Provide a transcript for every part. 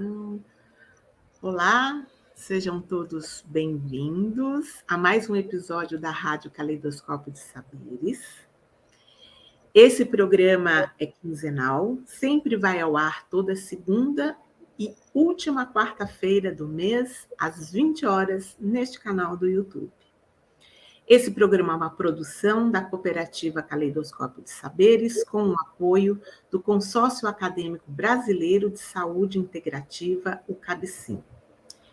Gravação. Olá, sejam todos bem-vindos a mais um episódio da Rádio Caleidoscópio de Saberes. Esse programa é quinzenal, sempre vai ao ar toda segunda e última quarta-feira do mês, às 20 horas, neste canal do YouTube. Esse programa é uma produção da Cooperativa Caleidoscópio de Saberes, com o apoio do Consórcio Acadêmico Brasileiro de Saúde Integrativa, o CABCIM.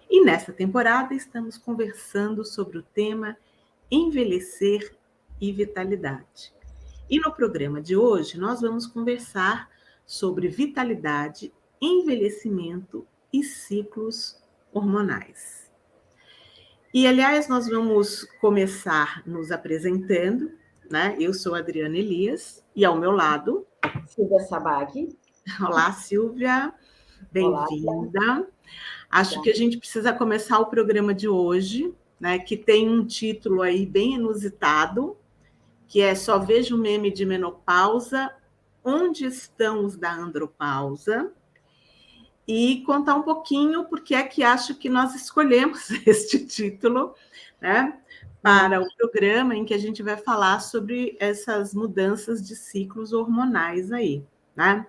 E nessa temporada estamos conversando sobre o tema Envelhecer e Vitalidade. E no programa de hoje nós vamos conversar sobre vitalidade, envelhecimento e ciclos hormonais. E, aliás, nós vamos começar nos apresentando, né? Eu sou a Adriana Elias e ao meu lado... Silvia Sabag. Olá, Silvia. Bem-vinda. Acho que a gente precisa começar o programa de hoje, né? Que tem um título aí bem inusitado, que é Só Vejo Meme de Menopausa, Onde Estão os da Andropausa? E contar um pouquinho porque é que acho que nós escolhemos este título, né, para o programa em que a gente vai falar sobre essas mudanças de ciclos hormonais aí, né?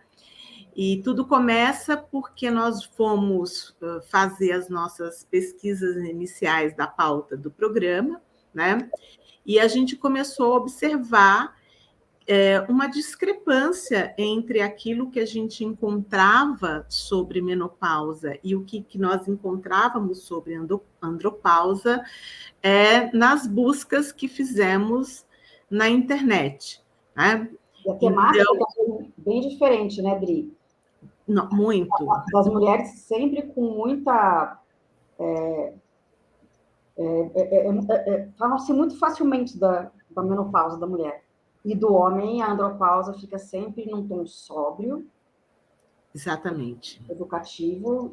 E tudo começa porque nós fomos fazer as nossas pesquisas iniciais da pauta do programa, né? E a gente começou a observar uma discrepância entre aquilo que a gente encontrava sobre menopausa e o que nós encontrávamos sobre andropausa nas buscas que fizemos na internet. Né? E a temática é bem diferente, né, Dri? Não, muito. Das mulheres sempre com muita... Falam-se muito facilmente da menopausa da mulher. E do homem, a andropausa fica sempre num tom sóbrio. Exatamente. Educativo.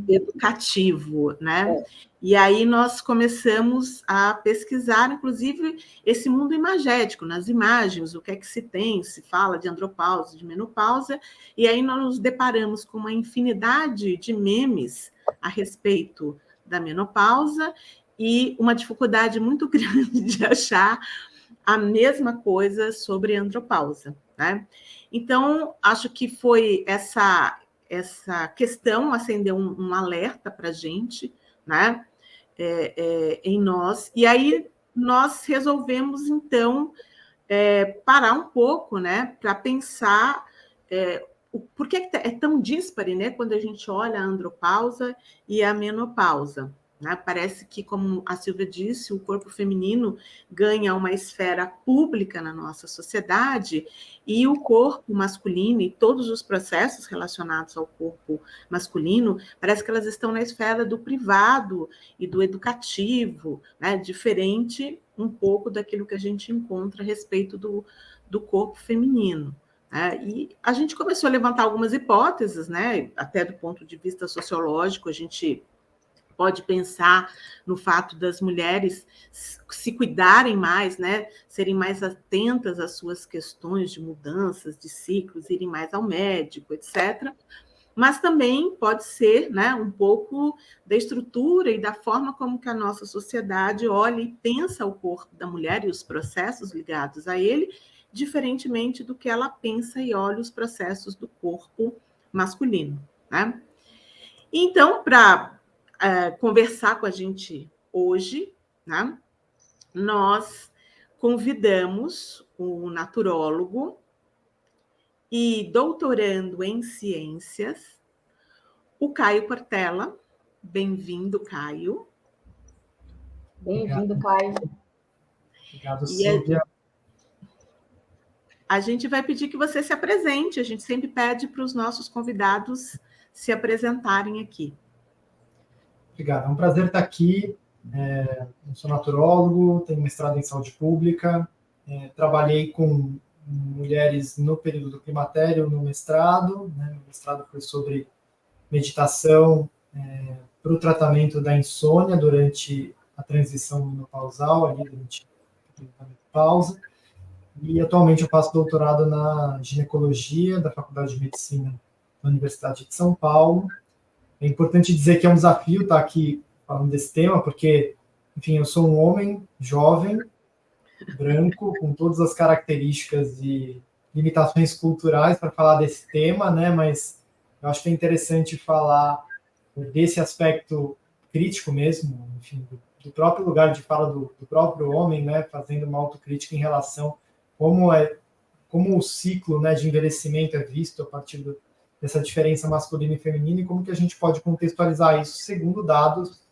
Educativo, né? E aí nós começamos a pesquisar, inclusive, esse mundo imagético, nas imagens, o que é que se tem, se fala de andropausa, de menopausa, e aí nós nos deparamos com uma infinidade de memes a respeito da menopausa e uma dificuldade muito grande de achar a mesma coisa sobre andropausa, né? Então, acho que foi essa questão acendeu um alerta para a gente, né? Em nós. E aí nós resolvemos, então, parar um pouco, né? Para pensar por que é tão díspare, né? Quando a gente olha a andropausa e a menopausa. Né? Parece que, como a Silvia disse, o corpo feminino ganha uma esfera pública na nossa sociedade e o corpo masculino e todos os processos relacionados ao corpo masculino, parece que elas estão na esfera do privado e do educativo, né? Diferente um pouco daquilo que a gente encontra a respeito do corpo feminino. E a gente começou a levantar algumas hipóteses, né? Até do ponto de vista sociológico, a gente pode pensar no fato das mulheres se cuidarem mais, né? Serem mais atentas às suas questões de mudanças, de ciclos, irem mais ao médico, etc. Mas também pode ser, né, um pouco da estrutura e da forma como que a nossa sociedade olha e pensa o corpo da mulher e os processos ligados a ele, diferentemente do que ela pensa e olha os processos do corpo masculino. Né? Então, para conversar com a gente hoje, né, nós convidamos o naturólogo e doutorando em ciências, o Caio Portela. Bem-vindo, Caio. Bem-vindo, Caio. Obrigado, Silvia. A gente vai pedir que você se apresente. A gente sempre pede para os nossos convidados se apresentarem aqui. Obrigado. É um prazer estar aqui. Eu sou naturólogo, tenho mestrado em saúde pública, trabalhei com mulheres no período do climatério, no mestrado. Né? O mestrado foi sobre meditação para o tratamento da insônia durante a transição menopausal, ali durante a menopausa. E atualmente eu faço doutorado na ginecologia da Faculdade de Medicina da Universidade de São Paulo. É importante dizer que é um desafio estar aqui falando desse tema, porque, enfim, eu sou um homem jovem, branco, com todas as características e limitações culturais para falar desse tema, né? Mas eu acho que é interessante falar desse aspecto crítico mesmo, enfim, do próprio lugar de fala do próprio homem, né? Fazendo uma autocrítica em relação como o ciclo, né, de envelhecimento é visto a partir dessa diferença masculina e feminina e como que a gente pode contextualizar isso segundo dados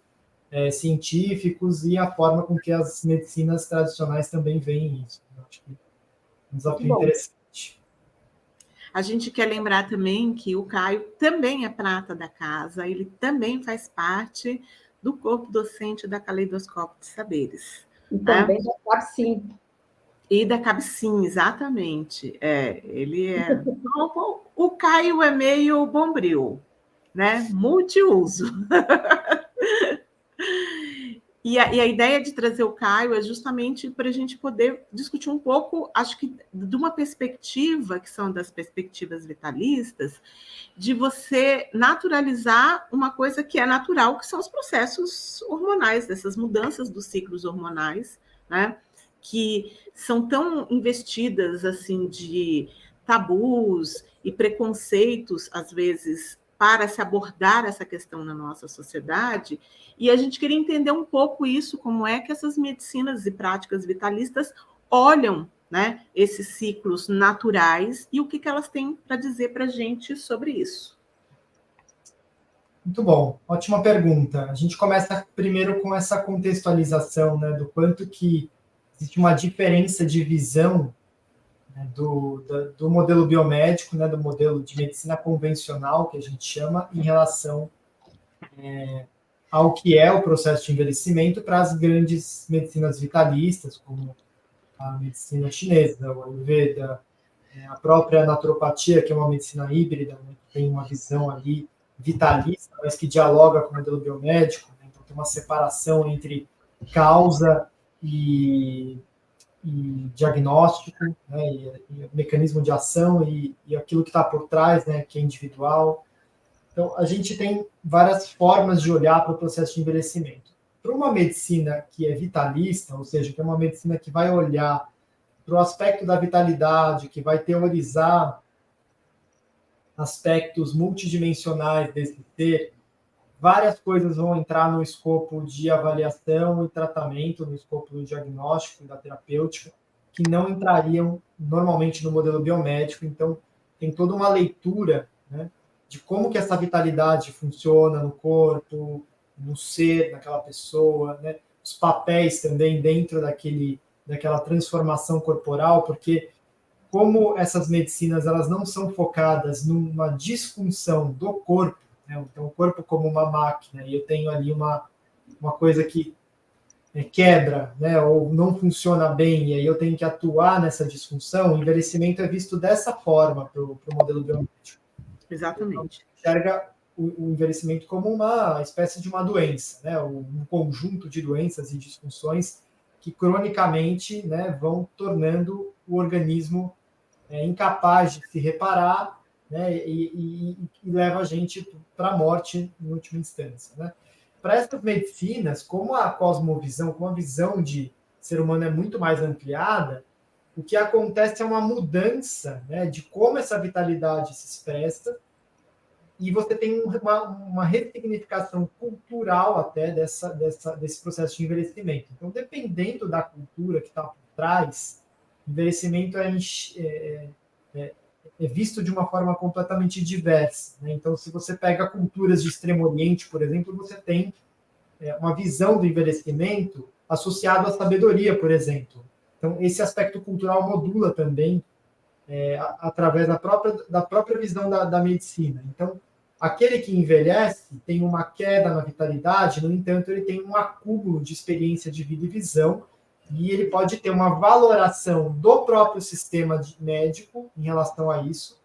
científicos e a forma com que as medicinas tradicionais também veem isso. Eu acho que é um desafio interessante. A gente quer lembrar também que o Caio também é prata da casa, ele também faz parte do corpo docente da Caleidoscópio de Saberes. E também da CABSIM. E da CABSIM, exatamente. Ele é... O Caio é meio bombril, né? Multiuso. E a ideia de trazer o Caio é justamente para a gente poder discutir um pouco, acho que de uma perspectiva, que são das perspectivas vitalistas, de você naturalizar uma coisa que é natural, que são os processos hormonais, dessas mudanças dos ciclos hormonais, né? Que são tão investidas assim de tabus e preconceitos, às vezes, para se abordar essa questão na nossa sociedade, e a gente queria entender um pouco isso, como é que essas medicinas e práticas vitalistas olham, né, esses ciclos naturais e o que elas têm para dizer para a gente sobre isso. Muito bom, ótima pergunta. A gente começa primeiro com essa contextualização, né, do quanto que existe uma diferença de visão, né, do modelo biomédico, né, do modelo de medicina convencional, que a gente chama, em relação ao que é o processo de envelhecimento para as grandes medicinas vitalistas, como a medicina chinesa, o Ayurveda, a própria naturopatia, que é uma medicina híbrida, né, que tem uma visão ali vitalista, mas que dialoga com o modelo biomédico, né, então tem uma separação entre causa e diagnóstico, né, e mecanismo de ação e aquilo que está por trás, né, que é individual. Então, a gente tem várias formas de olhar para o processo de envelhecimento. Para uma medicina que é vitalista, ou seja, que é uma medicina que vai olhar para o aspecto da vitalidade, que vai teorizar aspectos multidimensionais desse ser, várias coisas vão entrar no escopo de avaliação e tratamento, no escopo do diagnóstico e da terapêutica, que não entrariam normalmente no modelo biomédico. Então, tem toda uma leitura, né, de como que essa vitalidade funciona no corpo, no ser daquela pessoa, né, os papéis também dentro daquela transformação corporal, porque como essas medicinas elas não são focadas numa disfunção do corpo, né, então o corpo como uma máquina, e eu tenho ali uma coisa que quebra, né, ou não funciona bem, e aí eu tenho que atuar nessa disfunção, o envelhecimento é visto dessa forma para o modelo biomédico. Exatamente. Enxerga o envelhecimento como uma espécie de uma doença, né, um conjunto de doenças e disfunções que cronicamente, né, vão tornando o organismo incapaz de se reparar, né, e leva a gente para a morte em última instância, né? Para essas medicinas, como a cosmovisão, como a visão de ser humano é muito mais ampliada, o que acontece é uma mudança, né, de como essa vitalidade se expressa, e você tem uma ressignificação cultural até desse processo de envelhecimento. Então, dependendo da cultura que está por trás, envelhecimento é visto de uma forma completamente diversa, né? Então, se você pega culturas de Extremo Oriente, por exemplo, você tem uma visão do envelhecimento associado à sabedoria, por exemplo. Então, esse aspecto cultural modula também através da própria visão da medicina. Então, aquele que envelhece tem uma queda na vitalidade, no entanto, ele tem um acúmulo de experiência de vida e visão, e ele pode ter uma valoração do próprio sistema médico em relação a isso,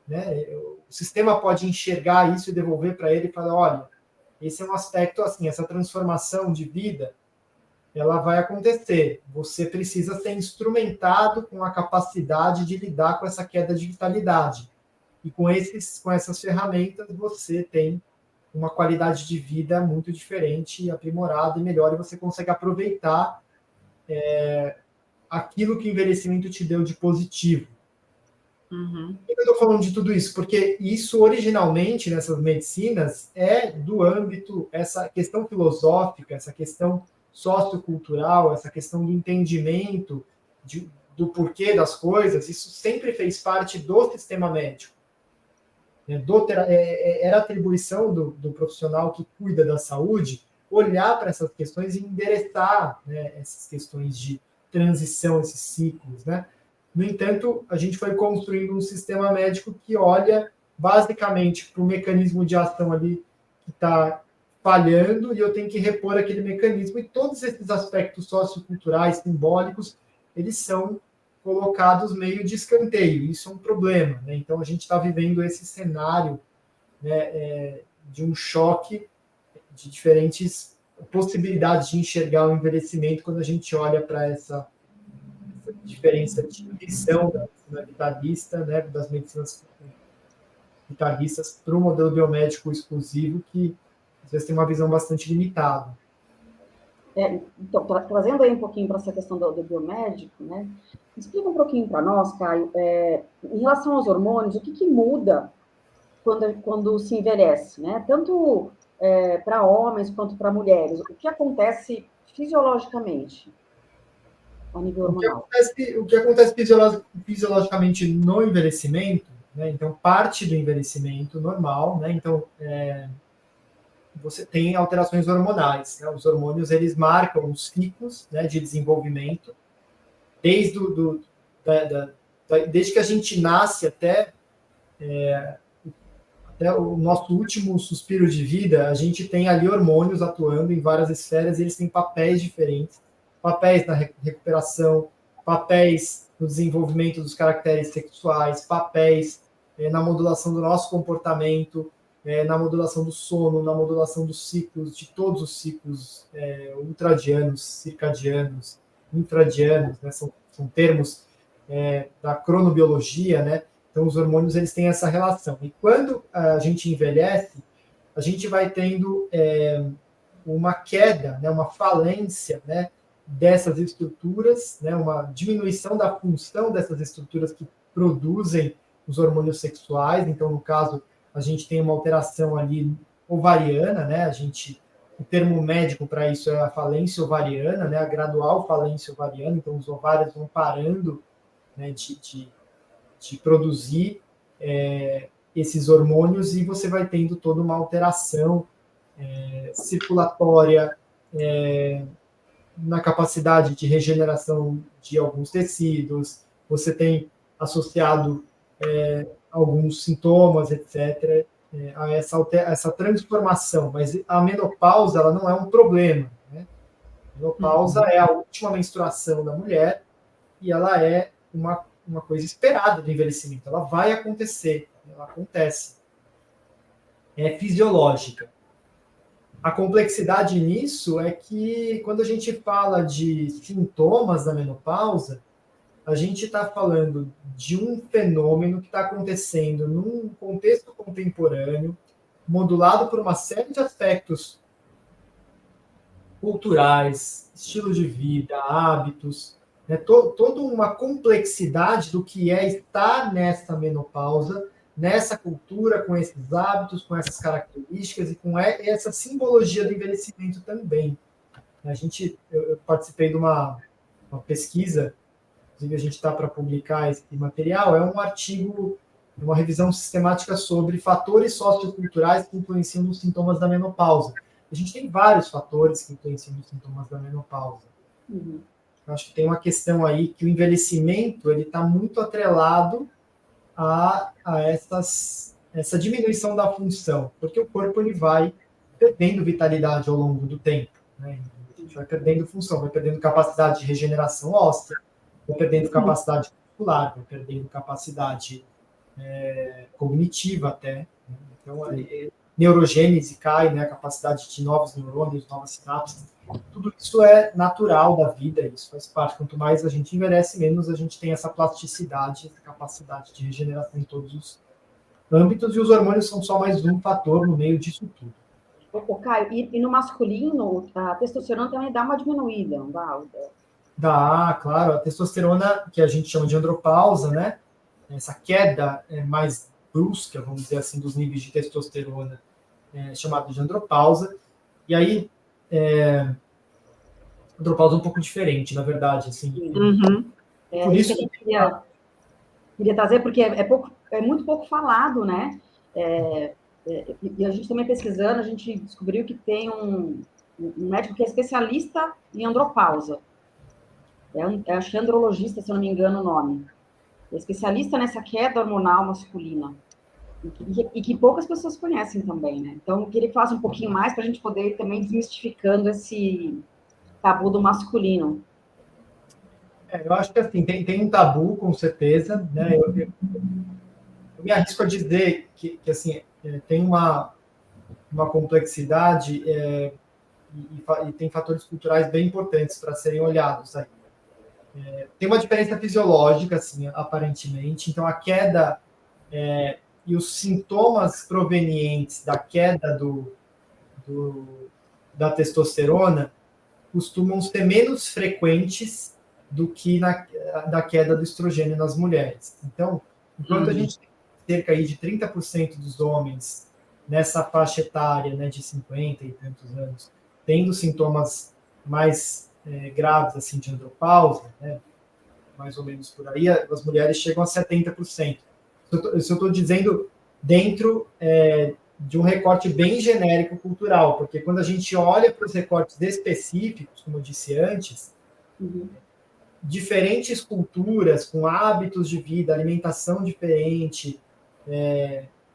né? O sistema pode enxergar isso e devolver para ele e falar, olha, esse é um aspecto, assim, essa transformação de vida, ela vai acontecer. Você precisa ser instrumentado com a capacidade de lidar com essa queda de vitalidade. E com essas ferramentas, você tem uma qualidade de vida muito diferente, aprimorada e melhor, e você consegue aproveitar aquilo que o envelhecimento te deu de positivo. Uhum. Por que eu estou falando de tudo isso? Porque isso, originalmente, nessas medicinas, é do âmbito, essa questão filosófica, essa questão sociocultural, essa questão do entendimento do porquê das coisas, isso sempre fez parte do sistema médico. Era atribuição do profissional que cuida da saúde olhar para essas questões e endereçar, né, essas questões de transição, esses ciclos, né? No entanto, a gente foi construindo um sistema médico que olha basicamente para o mecanismo de ação ali que está falhando e eu tenho que repor aquele mecanismo, e todos esses aspectos socioculturais, simbólicos, eles são colocados meio de escanteio. Isso é um problema, né? Então, a gente está vivendo esse cenário, né, de um choque de diferentes possibilidades de enxergar o envelhecimento quando a gente olha para essa diferença de visão da medicina vitalista, né, das medicinas vitalistas, para o modelo biomédico exclusivo, que às vezes tem uma visão bastante limitada. Então, trazendo aí um pouquinho para essa questão do biomédico, né? Explica um pouquinho para nós, Caio, em relação aos hormônios, o que muda quando se envelhece, né? Tanto para homens quanto para mulheres. O que acontece fisiologicamente ao nível hormonal? O que acontece fisiologicamente no envelhecimento, né? Então, parte do envelhecimento normal, né? Então, você tem alterações hormonais, né? Os hormônios, eles marcam os ciclos, né, de desenvolvimento, desde que a gente nasce até o nosso último suspiro de vida, a gente tem ali hormônios atuando em várias esferas e eles têm papéis diferentes, papéis na recuperação, papéis no desenvolvimento dos caracteres sexuais, papéis na modulação do nosso comportamento, na modulação do sono, na modulação dos ciclos, de todos os ciclos ultradianos, circadianos, infradianos, né? São termos da cronobiologia, né? Então, os hormônios, eles têm essa relação. E quando a gente envelhece, a gente vai tendo uma queda, né, uma falência, né, dessas estruturas, né, uma diminuição da função dessas estruturas que produzem os hormônios sexuais. Então, no caso, a gente tem uma alteração ali ovariana, né? O termo médico para isso é a falência ovariana, né? A gradual falência ovariana. Então, os ovários vão parando, né, de produzir esses hormônios, e você vai tendo toda uma alteração circulatória, na capacidade de regeneração de alguns tecidos. Você tem associado alguns sintomas, etc., a essa transformação. Mas a menopausa, ela não é um problema, né? A menopausa é a última menstruação da mulher e ela é uma coisa esperada do envelhecimento. Ela vai acontecer, ela acontece. É fisiológica. A complexidade nisso é que, quando a gente fala de sintomas da menopausa, a gente está falando de um fenômeno que está acontecendo num contexto contemporâneo, modulado por uma série de aspectos culturais, estilo de vida, hábitos, né? Toda uma complexidade do que é estar nessa menopausa, nessa cultura, com esses hábitos, com essas características e com essa simbologia do envelhecimento também. Eu participei de uma pesquisa, inclusive a gente está para publicar esse material, é um artigo, uma revisão sistemática sobre fatores socioculturais que influenciam nos sintomas da menopausa. A gente tem vários fatores que influenciam nos sintomas da menopausa. Uhum. Eu acho que tem uma questão aí que o envelhecimento ele está muito atrelado a essa diminuição da função, porque o corpo ele vai perdendo vitalidade ao longo do tempo, né? A gente vai perdendo função, vai perdendo capacidade de regeneração óssea, vai perdendo capacidade muscular, vai perdendo capacidade cognitiva até, né? Então, neurogênese cai, né? A capacidade de novos neurônios, novas sinapses, tudo isso é natural da vida, isso faz parte. Quanto mais a gente envelhece, menos a gente tem essa plasticidade, essa capacidade de regeneração em todos âmbitos, e os hormônios são só mais um fator no meio disso tudo. Ô, Caio, e no masculino, a testosterona também dá uma diminuída, não dá? Dá, claro, a testosterona, que a gente chama de andropausa, né? Essa queda mais brusca, vamos dizer assim, dos níveis de testosterona, chamada de andropausa. E aí, andropausa é um pouco diferente, na verdade, assim. Uhum. Por isso que a gente queria trazer, porque é muito pouco falado, né? E a gente também pesquisando, a gente descobriu que tem um médico que é especialista em andropausa. Acho que é andrologista, se eu não me engano o nome. É especialista nessa queda hormonal masculina. E que poucas pessoas conhecem também, né? Então, eu queria que falasse um pouquinho mais para a gente poder ir também desmistificando esse tabu do masculino. eu acho que assim, tem um tabu, com certeza, né? Eu me arrisco a dizer que assim, tem uma complexidade e tem fatores culturais bem importantes para serem olhados aí. Tem uma diferença fisiológica, assim, aparentemente. Então, a queda e os sintomas provenientes da queda da testosterona costumam ser menos frequentes do que da queda do estrogênio nas mulheres. Então, enquanto a gente tem cerca aí de 30% dos homens nessa faixa etária, né, de 50 e tantos anos, tendo sintomas mais graves, assim, de andropausa, né, mais ou menos por aí, as mulheres chegam a 70%. Isso eu estou dizendo dentro de um recorte bem genérico cultural, porque quando a gente olha para os recortes específicos, como eu disse antes, diferentes culturas com hábitos de vida, alimentação diferente,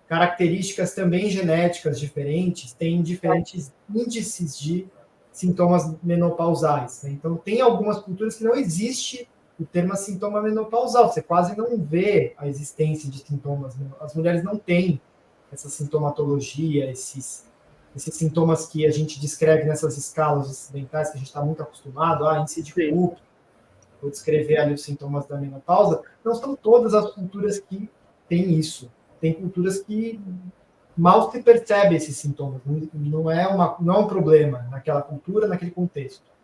características também genéticas diferentes, têm diferentes índices de sintomas menopausais. Né? Então, tem algumas culturas que não existe o termo sintoma menopausal, você quase não vê a existência de sintomas. As mulheres não têm essa sintomatologia, esses sintomas que a gente descreve nessas escalas ocidentais, que a gente está muito acostumado, índice de Cook, vou descrever ali os sintomas da menopausa, não são todas as culturas que têm isso. Tem culturas que mal se percebe esses sintomas, não é um problema naquela cultura, naquele contexto.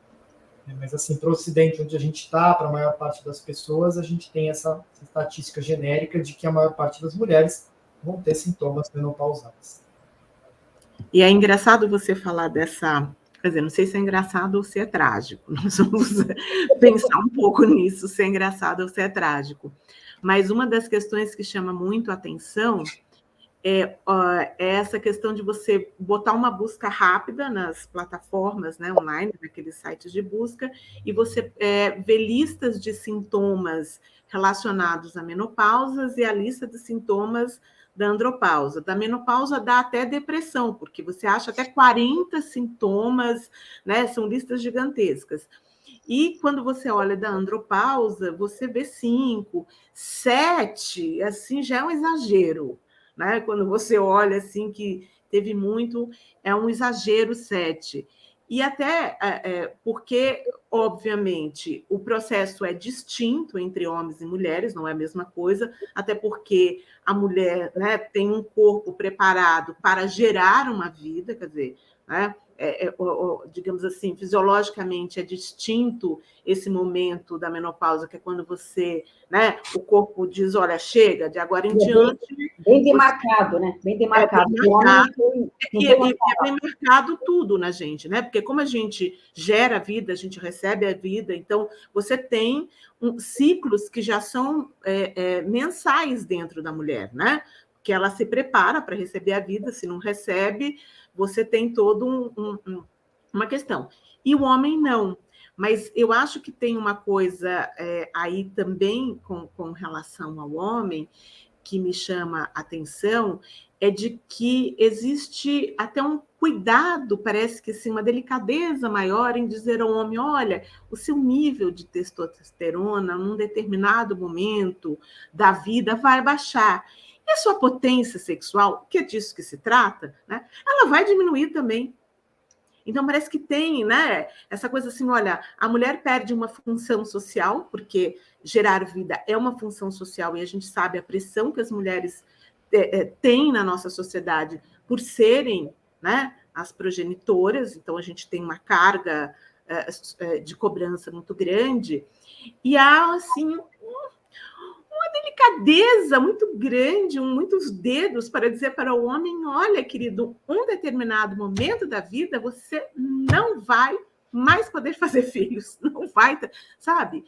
Mas, assim, para o Ocidente, onde a gente está, para a maior parte das pessoas, a gente tem essa estatística genérica de que a maior parte das mulheres vão ter sintomas menopausais. E é engraçado você falar dessa... Quer dizer, não sei se é engraçado ou se é trágico. Nós vamos pensar um pouco nisso, se é engraçado ou se é trágico. Mas uma das questões que chama muito a atenção é essa questão de você botar uma busca rápida nas plataformas, né, online, naqueles sites de busca, e você vê listas de sintomas relacionados à menopausa e a lista de sintomas da andropausa. Da menopausa dá até depressão, porque você acha até 40 sintomas, né, são listas gigantescas. E quando você olha da andropausa, você vê 5, 7, assim, já é um exagero. Né? Quando você olha assim que teve muito, é um exagero 7. E até porque, obviamente, o processo é distinto entre homens e mulheres, não é a mesma coisa, até porque a mulher, né, tem um corpo preparado para gerar uma vida, quer dizer, né, digamos assim, fisiologicamente é distinto esse momento da menopausa, que é quando você, né, o corpo diz, olha, chega, de agora em diante... Bem demarcado, né? Bem demarcado. Bem marcado. E é bem marcado tudo na gente, né? Porque como a gente gera a vida, a gente recebe a vida, então você tem ciclos que já são mensais dentro da mulher, né? Que ela se prepara para receber a vida, se não recebe, você tem todo uma questão. E o homem não. Mas eu acho que tem uma coisa aí também com relação ao homem que me chama a atenção, é de que existe até um cuidado, parece que sim, uma delicadeza maior em dizer ao homem, olha, o seu nível de testosterona num determinado momento da vida vai baixar. E a sua potência sexual, que é disso que se trata, né, ela vai diminuir também. Então, parece que tem, né, essa coisa assim, olha, a mulher perde uma função social, porque gerar vida é uma função social, e a gente sabe a pressão que as mulheres tem na nossa sociedade por serem, né, as progenitoras, então a gente tem uma carga de cobrança muito grande, e há, assim, uma delicadeza muito grande, muitos dedos para dizer para o homem, olha, querido, um determinado momento da vida você não vai mais poder fazer filhos, não vai, sabe?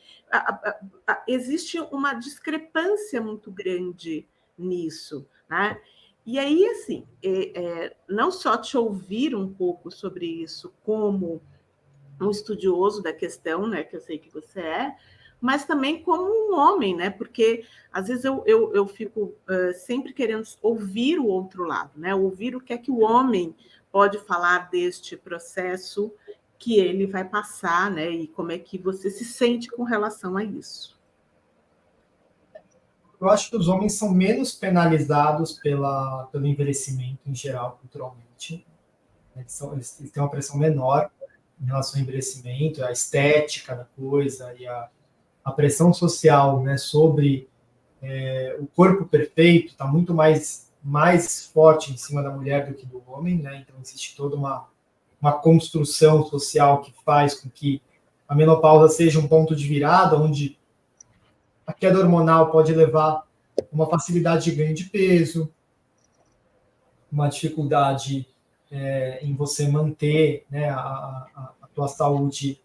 Existe uma discrepância muito grande nisso, né? E aí, assim, não só te ouvir um pouco sobre isso como um estudioso da questão, né, que eu sei que você é, mas também como um homem, né? Porque às vezes eu fico sempre querendo ouvir o outro lado, né? Ouvir o que é que o homem pode falar deste processo que ele vai passar, né? E como é que você se sente com relação a isso. Eu acho que os homens são menos penalizados pelo envelhecimento em geral, culturalmente. Eles têm uma pressão menor em relação ao envelhecimento, a estética da coisa e a pressão social, né, sobre o corpo perfeito está muito mais forte em cima da mulher do que do homem, né? Então existe toda uma construção social que faz com que a menopausa seja um ponto de virada, onde a queda hormonal pode levar uma facilidade de ganho de peso, uma dificuldade em você manter, né, a tua saúde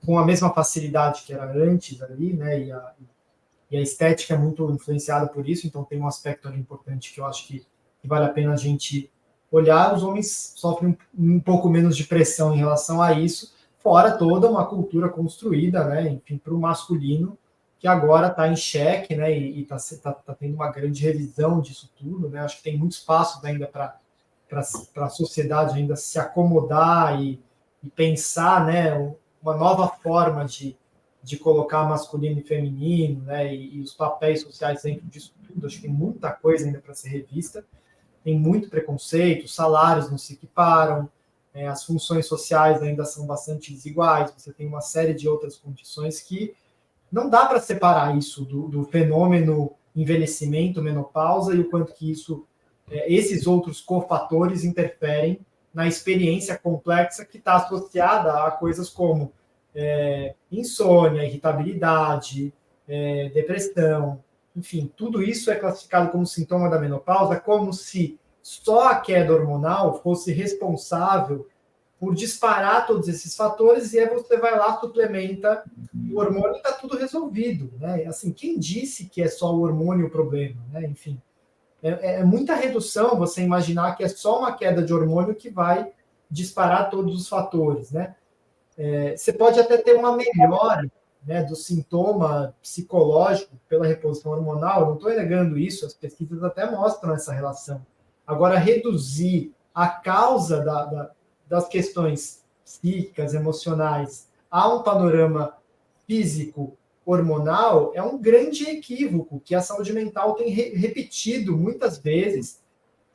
com a mesma facilidade que era antes ali, né, e a estética é muito influenciada por isso, então tem um aspecto ali importante que eu acho que vale a pena a gente olhar. Os homens sofrem um pouco menos de pressão em relação a isso, fora toda uma cultura construída, né, enfim, para o masculino, que agora está em xeque, né, e está tendo uma grande revisão disso tudo, né. Acho que tem muito espaço ainda para a sociedade ainda se acomodar e pensar, né, uma nova forma de colocar masculino e feminino, né, e os papéis sociais dentro disso tudo. Acho que tem muita coisa ainda para ser revista, tem muito preconceito, os salários não se equiparam, as funções sociais ainda são bastante desiguais, você tem uma série de outras condições que não dá para separar isso do fenômeno envelhecimento, menopausa, e o quanto que isso, esses outros cofatores interferem na experiência complexa que está associada a coisas como insônia, irritabilidade, depressão, enfim, tudo isso é classificado como sintoma da menopausa, como se só a queda hormonal fosse responsável por disparar todos esses fatores, e aí você vai lá, suplementa o hormônio e está tudo resolvido, né? Assim, quem disse que é só o hormônio o problema, né? Enfim, é muita redução você imaginar que é só uma queda de hormônio que vai disparar todos os fatores, né? Você pode até ter uma melhora, né, do sintoma psicológico pela reposição hormonal, não estou negando isso, as pesquisas até mostram essa relação. Agora, reduzir a causa das questões psíquicas, emocionais, a um panorama físico hormonal é um grande equívoco que a saúde mental tem repetido muitas vezes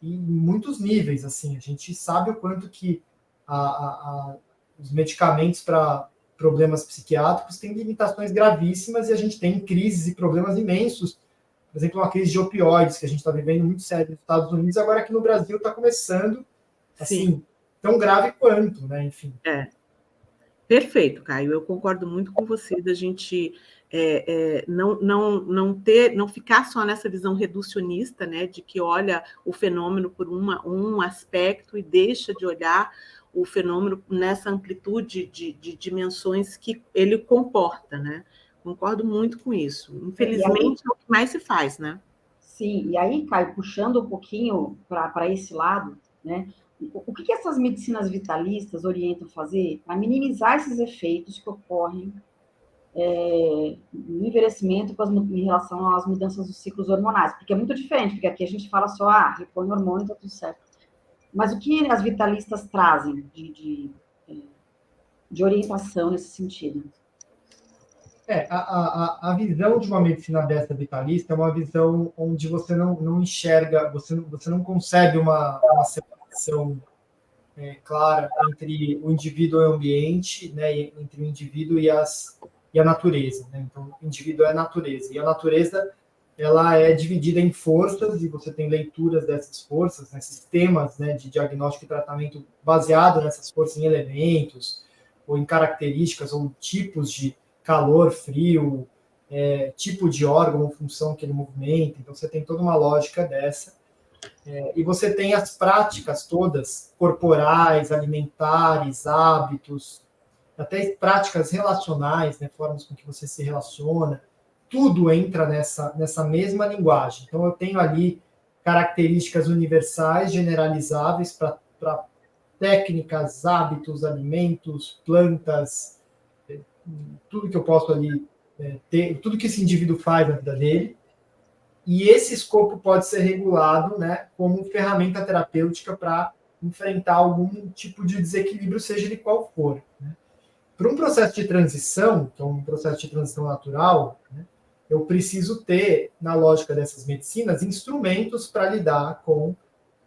em muitos níveis. Assim, a gente sabe o quanto que os medicamentos para problemas psiquiátricos têm limitações gravíssimas, e a gente tem crises e problemas imensos. Por exemplo, uma crise de opioides que a gente está vivendo muito sério nos Estados Unidos, agora aqui no Brasil está começando, assim, sim, tão grave quanto, né? Enfim. Perfeito, Caio. Eu concordo muito com você da gente não ficar só nessa visão reducionista, né, de que olha o fenômeno por um aspecto e deixa de olhar o fenômeno nessa amplitude de dimensões que ele comporta, né? Concordo muito com isso. Infelizmente, é o que mais se faz, né? Sim, e aí, Caio, puxando um pouquinho para esse lado, né? O que essas medicinas vitalistas orientam a fazer para minimizar esses efeitos que ocorrem no envelhecimento em relação às mudanças dos ciclos hormonais? Porque é muito diferente, porque aqui a gente fala só, repõe hormônio, está tudo certo. Mas o que as vitalistas trazem de orientação nesse sentido? A visão de uma medicina dessa vitalista é uma visão onde você não enxerga, você não concebe uma separação clara entre o indivíduo e o ambiente, né, entre o indivíduo e a natureza. Né? Então, o indivíduo é a natureza, e a natureza ela é dividida em forças, e você tem leituras dessas forças, né, sistemas, né, de diagnóstico e tratamento baseado nessas forças, em elementos, ou em características, ou tipos de calor, frio, tipo de órgão ou função que ele movimenta. Então, você tem toda uma lógica dessa. E você tem as práticas todas, corporais, alimentares, hábitos, até práticas relacionais, né, formas com que você se relaciona, tudo entra nessa mesma linguagem. Então, eu tenho ali características universais, generalizáveis para técnicas, hábitos, alimentos, plantas, tudo que eu posso ali ter, tudo que esse indivíduo faz na vida dele. E esse escopo pode ser regulado, né, como ferramenta terapêutica para enfrentar algum tipo de desequilíbrio, seja ele qual for, né? Para um processo de transição, que é um processo de transição natural, né, eu preciso ter, na lógica dessas medicinas, instrumentos para lidar com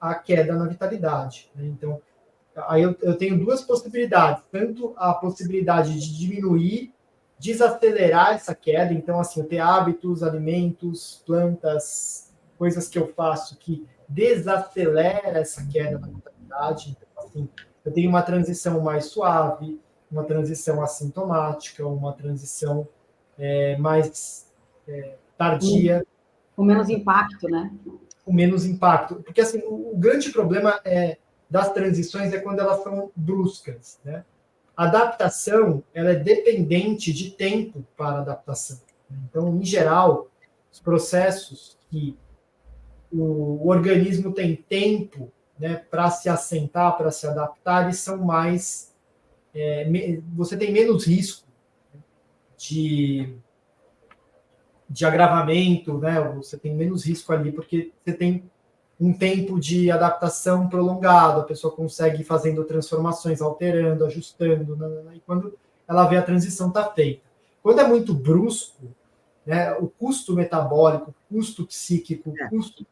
a queda na vitalidade, né? Então, aí eu tenho duas possibilidades, tanto a possibilidade de diminuir, desacelerar essa queda, então, assim, eu ter hábitos, alimentos, plantas, coisas que eu faço que desacelera essa queda na vitalidade. Então, assim, eu tenho uma transição mais suave, uma transição assintomática, uma transição mais tardia. Com menos impacto, né? Com menos impacto. Porque, assim, o grande problema das transições é quando elas são bruscas, né? A adaptação, ela é dependente de tempo para adaptação. Então, em geral, os processos que o organismo tem tempo, né, para se assentar, para se adaptar, eles são mais... você tem menos risco de agravamento, né? Você tem menos risco ali, porque você tem um tempo de adaptação prolongado, a pessoa consegue ir fazendo transformações, alterando, ajustando, e quando ela vê a transição está feita. Quando é muito brusco, né, o custo metabólico, o custo psíquico, o custo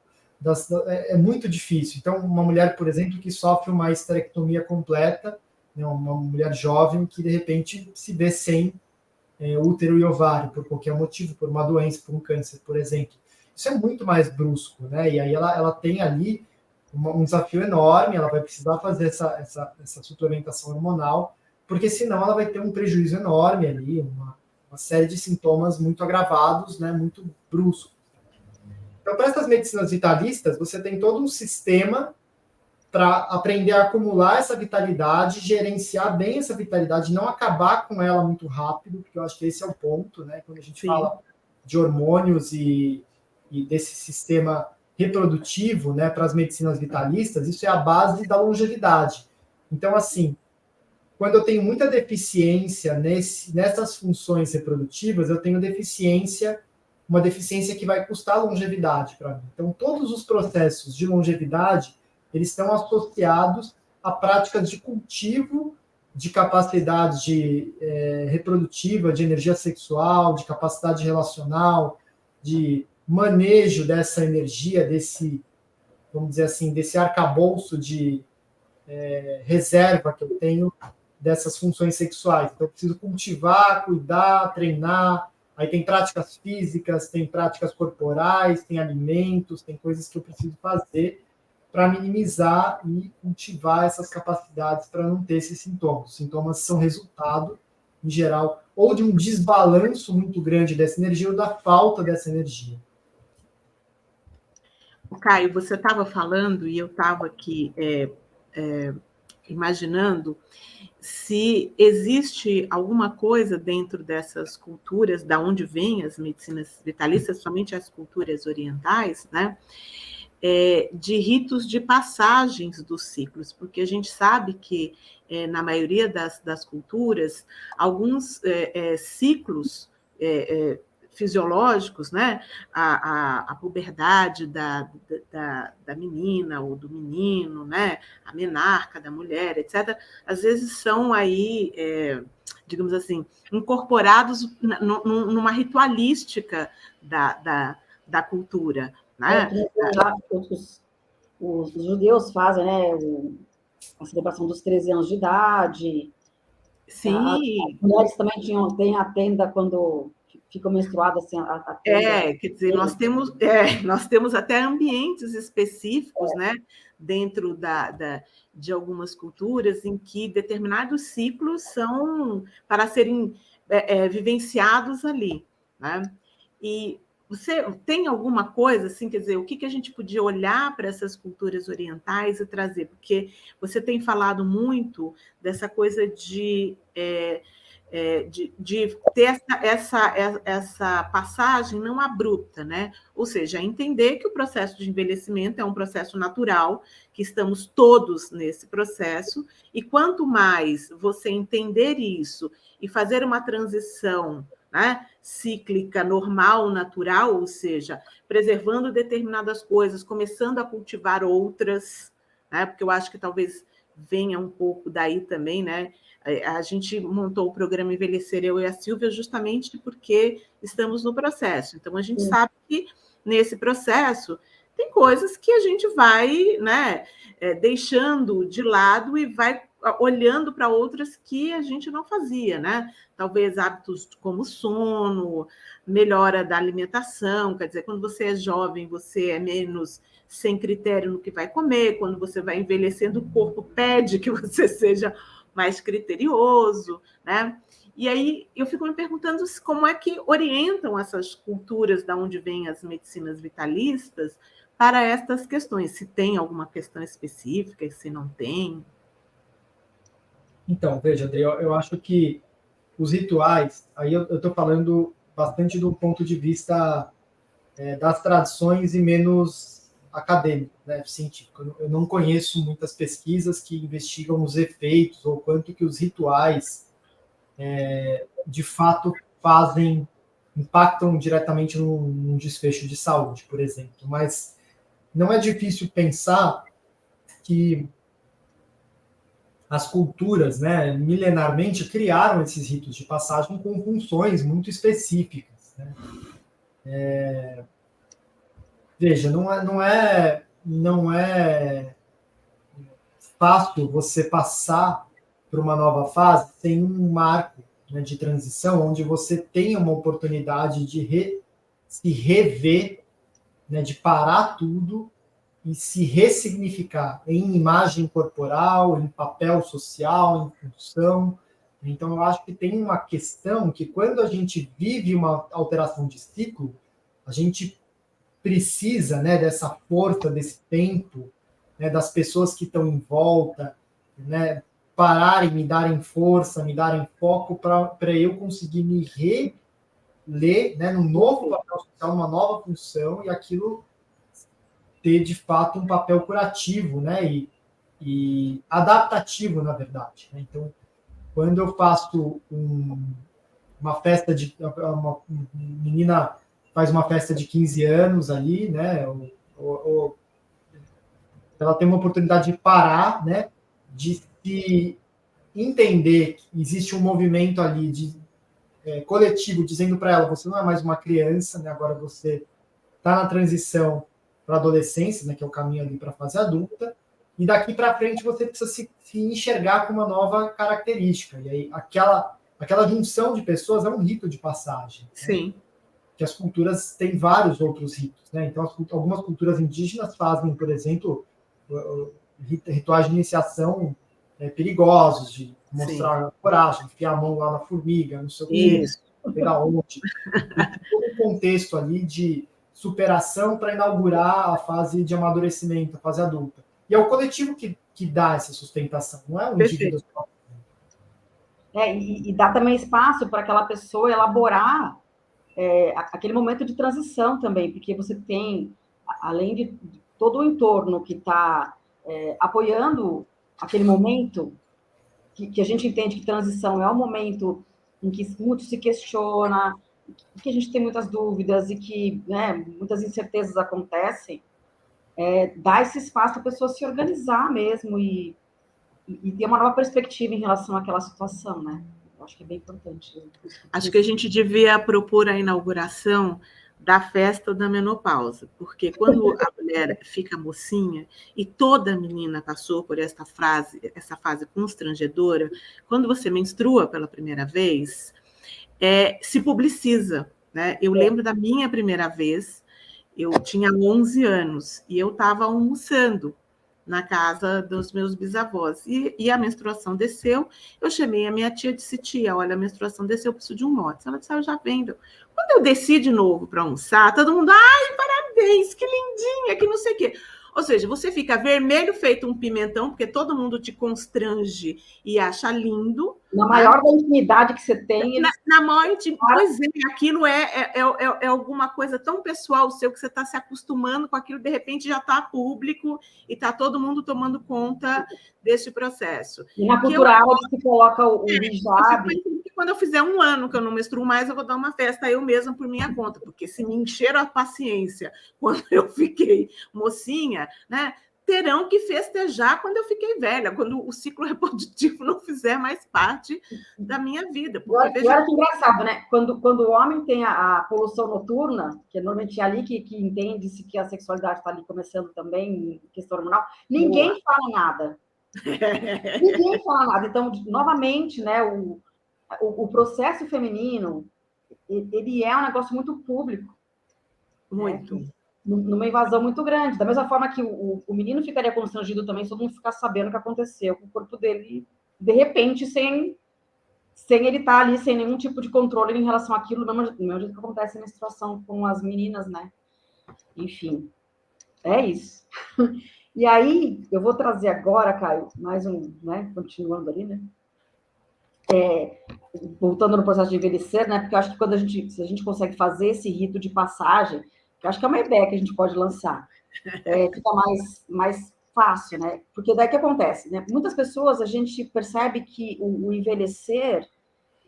é muito difícil. Então, uma mulher, por exemplo, que sofre uma esterectomia completa, né, uma mulher jovem que, de repente, se vê sem útero e ovário, por qualquer motivo, por uma doença, por um câncer, por exemplo. Isso é muito mais brusco, né? E aí ela tem ali um desafio enorme, ela vai precisar fazer essa suplementação hormonal, porque senão ela vai ter um prejuízo enorme ali, uma série de sintomas muito agravados, né? Muito bruscos. Então, para essas medicinas vitalistas, você tem todo um sistema para aprender a acumular essa vitalidade, gerenciar bem essa vitalidade, não acabar com ela muito rápido, porque eu acho que esse é o ponto, né? Quando a gente fala de hormônios e desse sistema reprodutivo, né, para as medicinas vitalistas, isso é a base da longevidade. Então, assim, quando eu tenho muita deficiência nessas funções reprodutivas, eu tenho uma deficiência que vai custar longevidade para mim. Então, todos os processos de longevidade, eles estão associados a práticas de cultivo de capacidade reprodutiva, de energia sexual, de capacidade relacional, de manejo dessa energia, vamos dizer assim, desse arcabouço de reserva que eu tenho dessas funções sexuais. Então, eu preciso cultivar, cuidar, treinar. Aí tem práticas físicas, tem práticas corporais, tem alimentos, tem coisas que eu preciso fazer para minimizar e cultivar essas capacidades para não ter esses sintomas. Os sintomas são resultado, em geral, ou de um desbalanço muito grande dessa energia ou da falta dessa energia. Caio, você estava falando e eu estava aqui imaginando se existe alguma coisa dentro dessas culturas, da onde vêm as medicinas vitalistas, somente as culturas orientais, né? De ritos de passagens dos ciclos, porque a gente sabe que, na maioria das culturas, alguns ciclos fisiológicos, né? A puberdade da menina ou do menino, né? A menarca da mulher, etc., às vezes são aí, digamos assim, incorporados numa ritualística da cultura. Né? Os judeus fazem, né, a celebração dos 13 anos de idade. Sim. As mulheres também têm a tenda quando ficam menstruadas assim, quer dizer, nós temos até ambientes específicos, né, dentro de algumas culturas em que determinados ciclos são para serem vivenciados ali, né? E você tem alguma coisa, assim, quer dizer, o que a gente podia olhar para essas culturas orientais e trazer? Porque você tem falado muito dessa coisa de ter essa passagem não abrupta, né? Ou seja, entender que o processo de envelhecimento é um processo natural, que estamos todos nesse processo, e quanto mais você entender isso e fazer uma transição, né, cíclica, normal, natural, ou seja, preservando determinadas coisas, começando a cultivar outras, né, porque eu acho que talvez venha um pouco daí também, né? A gente montou o programa Envelhecer, eu e a Silvia, justamente porque estamos no processo. Então, a gente sabe que nesse processo tem coisas que a gente vai, né, deixando de lado e vai olhando para outras que a gente não fazia, né? Talvez hábitos como sono, melhora da alimentação, quer dizer, quando você é jovem, você é menos sem critério no que vai comer, quando você vai envelhecendo, o corpo pede que você seja mais criterioso, né? E aí eu fico me perguntando como é que orientam essas culturas da onde vêm as medicinas vitalistas para estas questões, se tem alguma questão específica e se não tem. Então, veja, Adri, eu acho que os rituais, aí eu estou falando bastante do ponto de vista das tradições e menos acadêmico, né, científico. Eu não conheço muitas pesquisas que investigam os efeitos ou quanto que os rituais de fato impactam diretamente num desfecho de saúde, por exemplo. Mas não é difícil pensar que as culturas, né, milenarmente criaram esses ritos de passagem com funções muito específicas, né? Veja, não é fácil você passar para uma nova fase sem um marco, né, de transição, onde você tenha uma oportunidade de se rever, né, de parar tudo e se ressignificar em imagem corporal, em papel social, em função. Então, eu acho que tem uma questão que, quando a gente vive uma alteração de ciclo, a gente precisa, né, dessa força, desse tempo, né, das pessoas que estão em volta, né, pararem, me darem força, me darem foco para eu conseguir me reler, né, num novo papel social, uma nova função, e aquilo ter, de fato, um papel curativo, né, e adaptativo, na verdade, né? Então, quando eu faço uma festa uma menina faz uma festa de 15 anos ali, né, ela tem uma oportunidade de parar, né, de se entender que existe um movimento ali coletivo dizendo para ela, você não é mais uma criança, né, agora você está na transição para a adolescência, né, que é o caminho ali para a fase adulta, e daqui para frente você precisa se enxergar com uma nova característica. E aí aquela junção de pessoas é um rito de passagem. Sim. Né? Que as culturas têm vários outros ritos, né? Então, algumas culturas indígenas fazem, por exemplo, rituais de iniciação perigosos, de mostrar Sim. coragem, enfiar a mão lá na formiga, não sei o quê, pegar onde. Todo um contexto ali de superação para inaugurar a fase de amadurecimento, a fase adulta. E é o coletivo que dá essa sustentação, não é o indivíduo só. E dá também espaço para aquela pessoa elaborar aquele momento de transição também, porque você tem, além de todo o entorno que está apoiando aquele momento, que a gente entende que transição é um momento em que muito se questiona, que a gente tem muitas dúvidas e que, né, muitas incertezas acontecem, dá esse espaço para a pessoa se organizar mesmo e ter uma nova perspectiva em relação àquela situação, né? Eu acho que é bem importante. Acho que a gente devia propor a inauguração da festa da menopausa, porque quando a mulher fica mocinha, e toda menina passou por essa fase constrangedora, quando você menstrua pela primeira vez, se publiciza, né? Eu lembro da minha primeira vez, eu tinha 11 anos, e eu estava almoçando na casa dos meus bisavós, e a menstruação desceu, eu chamei a minha tia e disse, tia, olha, a menstruação desceu, eu preciso de um mote. Ela disse, eu já vendo. Quando eu desci de novo para almoçar, todo mundo, ai, parabéns, que lindinha, que não sei o quê. Ou seja, você fica vermelho feito um pimentão, porque todo mundo te constrange e acha lindo. Na maior da intimidade que você tem. Na maior intimidade. Pois é, aquilo é alguma coisa tão pessoal seu que você está se acostumando com aquilo, de repente já está público e está todo mundo tomando conta desse processo. E na cultura árabe se coloca o hijab. Quando eu fizer 1 ano que eu não menstruo mais, eu vou dar uma festa eu mesma por minha conta, porque se me encheram a paciência quando eu fiquei mocinha, né, terão que festejar quando eu fiquei velha, quando o ciclo reprodutivo não fizer mais parte da minha vida. Olha que engraçado, né? Quando o homem tem a poluição noturna, que normalmente é ali que entende-se que a sexualidade está ali começando também, questão hormonal, ninguém fala nada. Ninguém fala nada. Então, novamente, né, o processo feminino, ele é um negócio muito público. Muito. Né? Numa invasão muito grande. Da mesma forma que o menino ficaria constrangido também se todo mundo ficar sabendo o que aconteceu com o corpo dele, de repente, sem ele estar ali, sem nenhum tipo de controle em relação àquilo, do mesmo jeito que acontece na situação com as meninas, né? Enfim, é isso. E aí, eu vou trazer agora, Caio, mais um, né? Continuando ali, né? Voltando no processo de envelhecer, né? Porque eu acho que se a gente consegue fazer esse rito de passagem, que eu acho que é uma ideia que a gente pode lançar, fica mais fácil, né? Porque daí que acontece, né? Muitas pessoas, a gente percebe que o envelhecer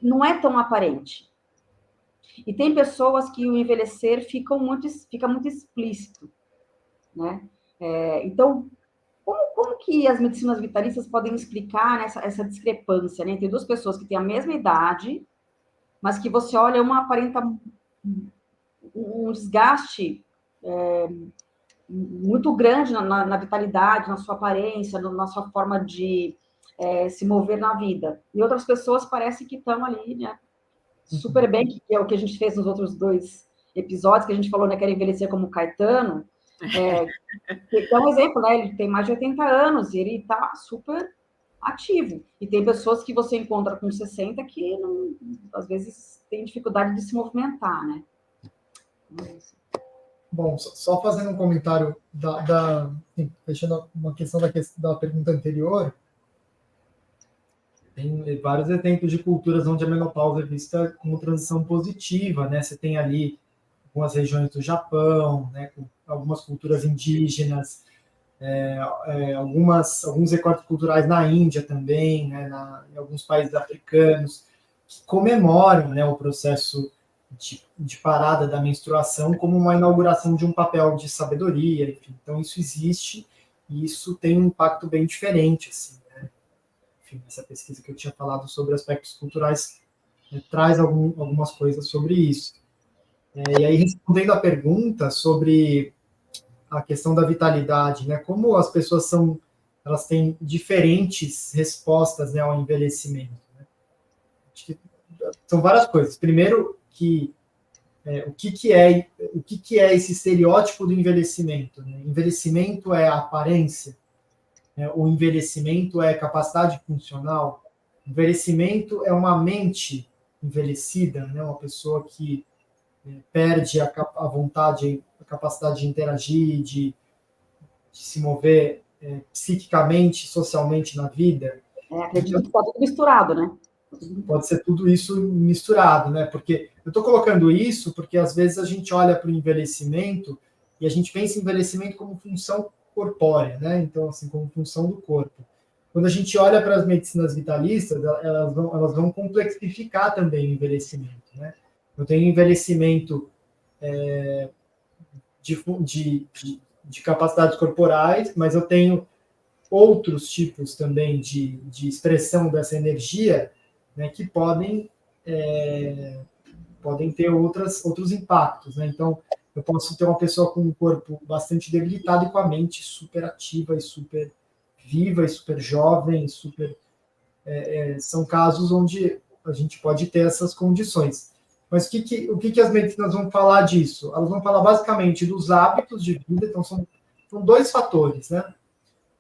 não é tão aparente. E tem pessoas que o envelhecer fica muito explícito, né? Então, como que as medicinas vitalistas podem explicar, né, essa discrepância, né, entre duas pessoas que têm a mesma idade, mas que você olha, uma aparenta um desgaste muito grande na vitalidade, na sua aparência, na sua forma de se mover na vida. E outras pessoas parecem que estão ali, né, super bem, que é o que a gente fez nos outros 2 episódios, que a gente falou, né, que era envelhecer como Caetano, que é um exemplo, né? Ele tem mais de 80 anos e ele está super ativo. E tem pessoas que você encontra com 60 que, não, às vezes, tem dificuldade de se movimentar, né? Bom, só fazendo um comentário fechando uma questão da pergunta anterior, tem vários exemplos de culturas onde a menopausa é vista como transição positiva, né? Você tem ali algumas regiões do Japão, né, com algumas culturas indígenas, alguns recortes culturais na Índia também, né, em alguns países africanos, que comemoram, né, o processo de parada da menstruação como uma inauguração de um papel de sabedoria. Enfim. Então, isso existe e isso tem um impacto bem diferente. Assim, né? Enfim, essa pesquisa que eu tinha falado sobre aspectos culturais traz algumas coisas sobre isso. E aí, respondendo a pergunta sobre a questão da vitalidade, né? Como as pessoas elas têm diferentes respostas, né, ao envelhecimento. Né? Acho que são várias coisas. Primeiro, o que é esse estereótipo do envelhecimento? Né? Envelhecimento é aparência? O envelhecimento é capacidade funcional? Envelhecimento é uma mente envelhecida, né? Uma pessoa que perde a vontade, a capacidade de interagir, de se mover psiquicamente, socialmente na vida. Acredito que está tudo misturado, né? Pode ser tudo isso misturado, né? Porque eu estou colocando isso porque às vezes a gente olha para o envelhecimento e a gente pensa em envelhecimento como função corpórea, né? Então, assim, como função do corpo. Quando a gente olha para as medicinas vitalistas, elas vão complexificar também o envelhecimento, né? Eu tenho envelhecimento de capacidades corporais, mas eu tenho outros tipos também de expressão dessa energia, né, que podem ter outros impactos. Né? Então, eu posso ter uma pessoa com um corpo bastante debilitado e com a mente super ativa e super viva e super jovem, são casos onde a gente pode ter essas condições. Mas o que as medicinas vão falar disso? Elas vão falar basicamente dos hábitos de vida, então são dois fatores, né?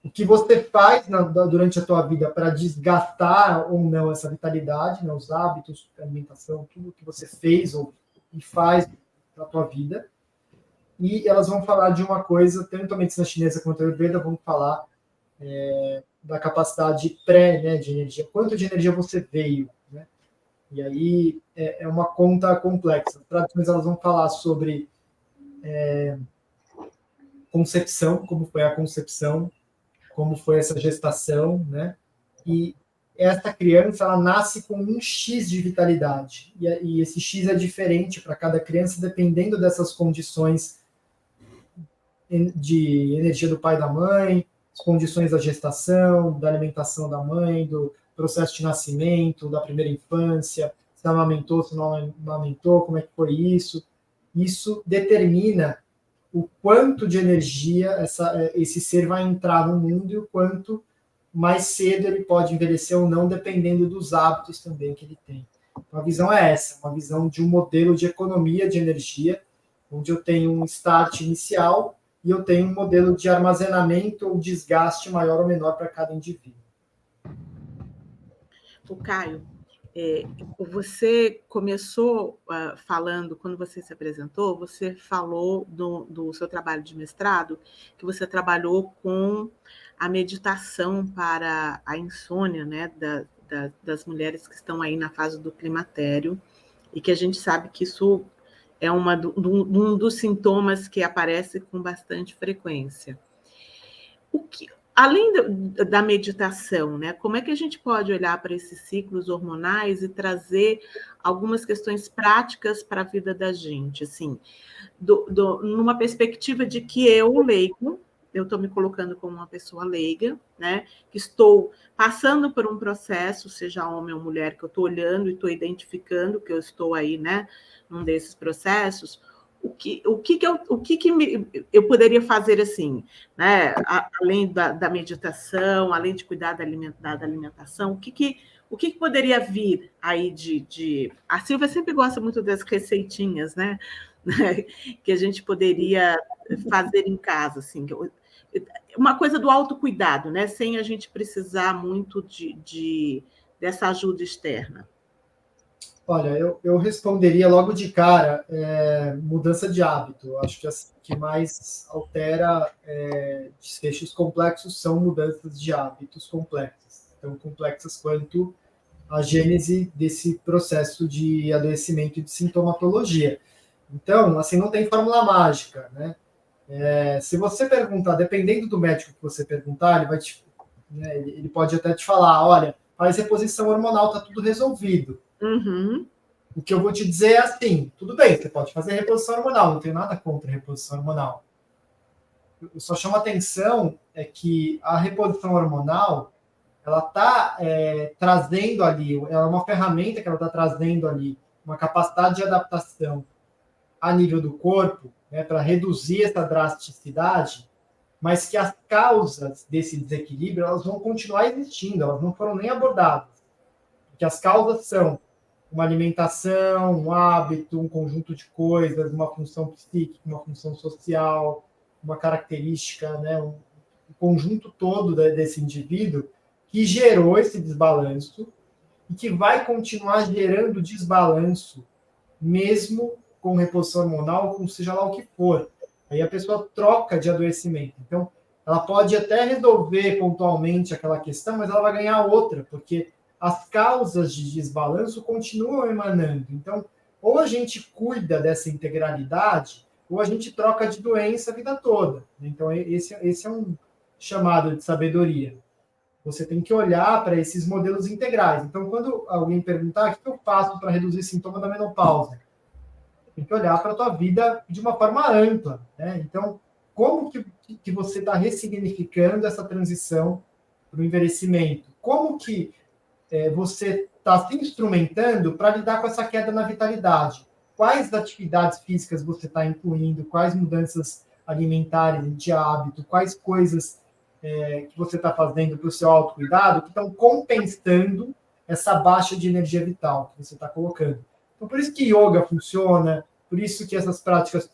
O que você faz durante a tua vida para desgastar ou não essa vitalidade, né? Os hábitos, a alimentação, tudo que você fez e faz na tua vida. E elas vão falar de uma coisa, tanto a medicina chinesa quanto a Ayurveda vão falar da capacidade né, de energia. Quanto de energia você veio, né? E aí é uma conta complexa. As tradições elas vão falar sobre concepção, como foi a concepção, como foi essa gestação, né? E essa criança, ela nasce com um X de vitalidade. E esse X é diferente para cada criança, dependendo dessas condições de energia do pai e da mãe, as condições da gestação, da alimentação da mãe, do processo de nascimento, da primeira infância, se amamentou, se não amamentou, como é que foi isso. Isso determina o quanto de energia esse ser vai entrar no mundo e o quanto mais cedo ele pode envelhecer ou não, dependendo dos hábitos também que ele tem. A visão é essa, uma visão de um modelo de economia de energia, onde eu tenho um start inicial e eu tenho um modelo de armazenamento ou desgaste maior ou menor para cada indivíduo. O Caio, você começou falando, quando você se apresentou, você falou do seu trabalho de mestrado, que você trabalhou com a meditação para a insônia, né, das mulheres que estão aí na fase do climatério, e que a gente sabe que isso é um dos sintomas que aparece com bastante frequência. Além da meditação, né, como é que a gente pode olhar para esses ciclos hormonais e trazer algumas questões práticas para a vida da gente, assim, numa perspectiva de que eu estou me colocando como uma pessoa leiga, né, que estou passando por um processo, seja homem ou mulher, que eu estou olhando e estou identificando que eu estou aí, né, num desses processos. O que eu poderia fazer assim, né? Além da meditação, além de cuidar da alimentação, o que poderia vir aí de... A Silvia sempre gosta muito das receitinhas, né? Que a gente poderia fazer em casa, assim, uma coisa do autocuidado, né? Sem a gente precisar muito dessa ajuda externa. Olha, eu responderia logo de cara mudança de hábito. Eu acho que assim, o que mais altera desfechos complexos são mudanças de hábitos complexas. Tão complexas quanto a gênese desse processo de adoecimento e de sintomatologia. Então, assim, não tem fórmula mágica, né? Se você perguntar, dependendo do médico que você perguntar, ele pode até te falar, olha, faz reposição hormonal, tá tudo resolvido. Uhum. O que eu vou te dizer é assim, tudo bem, você pode fazer reposição hormonal, não tenho nada contra a reposição hormonal. Eu só chamo a atenção que a reposição hormonal, ela está trazendo ali, ela é uma ferramenta que ela está trazendo ali, uma capacidade de adaptação a nível do corpo, né, para reduzir essa drasticidade, mas que as causas desse desequilíbrio, elas vão continuar existindo, elas não foram nem abordadas. Porque as causas são uma alimentação, um hábito, um conjunto de coisas, uma função psíquica, uma função social, uma característica, né, um conjunto todo desse indivíduo que gerou esse desbalanço e que vai continuar gerando desbalanço mesmo com reposição hormonal, com seja lá o que for. Aí a pessoa troca de adoecimento. Então, ela pode até resolver pontualmente aquela questão, mas ela vai ganhar outra, porque as causas de desbalanço continuam emanando. Então, ou a gente cuida dessa integralidade, ou a gente troca de doença a vida toda. Então, esse é um chamado de sabedoria. Você tem que olhar para esses modelos integrais. Então, quando alguém perguntar o que eu faço para reduzir sintoma da menopausa, tem que olhar para a tua vida de uma forma ampla, né? Então, como que você está ressignificando essa transição para o envelhecimento? Como que você está se instrumentando para lidar com essa queda na vitalidade? Quais atividades físicas você está incluindo? Quais mudanças alimentares de hábito? Quais coisas que você está fazendo para o seu autocuidado que estão compensando essa baixa de energia vital que você está colocando? Então, por isso que yoga funciona, por isso que essas práticas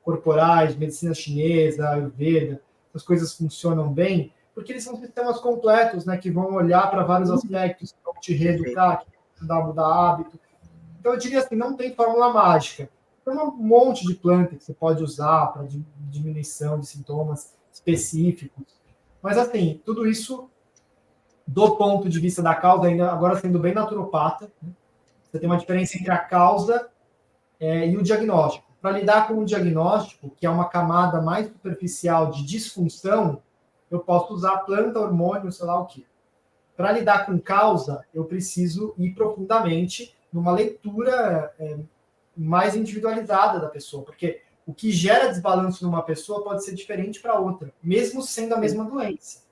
corporais, medicina chinesa, Ayurveda, as coisas funcionam bem, porque eles são sistemas completos, né, que vão olhar para vários aspectos, que vão te reeducar, que vão ajudar a mudar hábito. Então, eu diria assim, não tem fórmula mágica. Tem um monte de planta que você pode usar para diminuição de sintomas específicos. Mas, assim, tudo isso, do ponto de vista da causa, ainda agora sendo bem naturopata, né, você tem uma diferença entre a causa e o diagnóstico. Para lidar com o diagnóstico, que é uma camada mais superficial de disfunção, eu posso usar planta, hormônio, sei lá o quê. Para lidar com causa, eu preciso ir profundamente numa leitura mais individualizada da pessoa, porque o que gera desbalanço numa pessoa pode ser diferente para outra, mesmo sendo a mesma doença.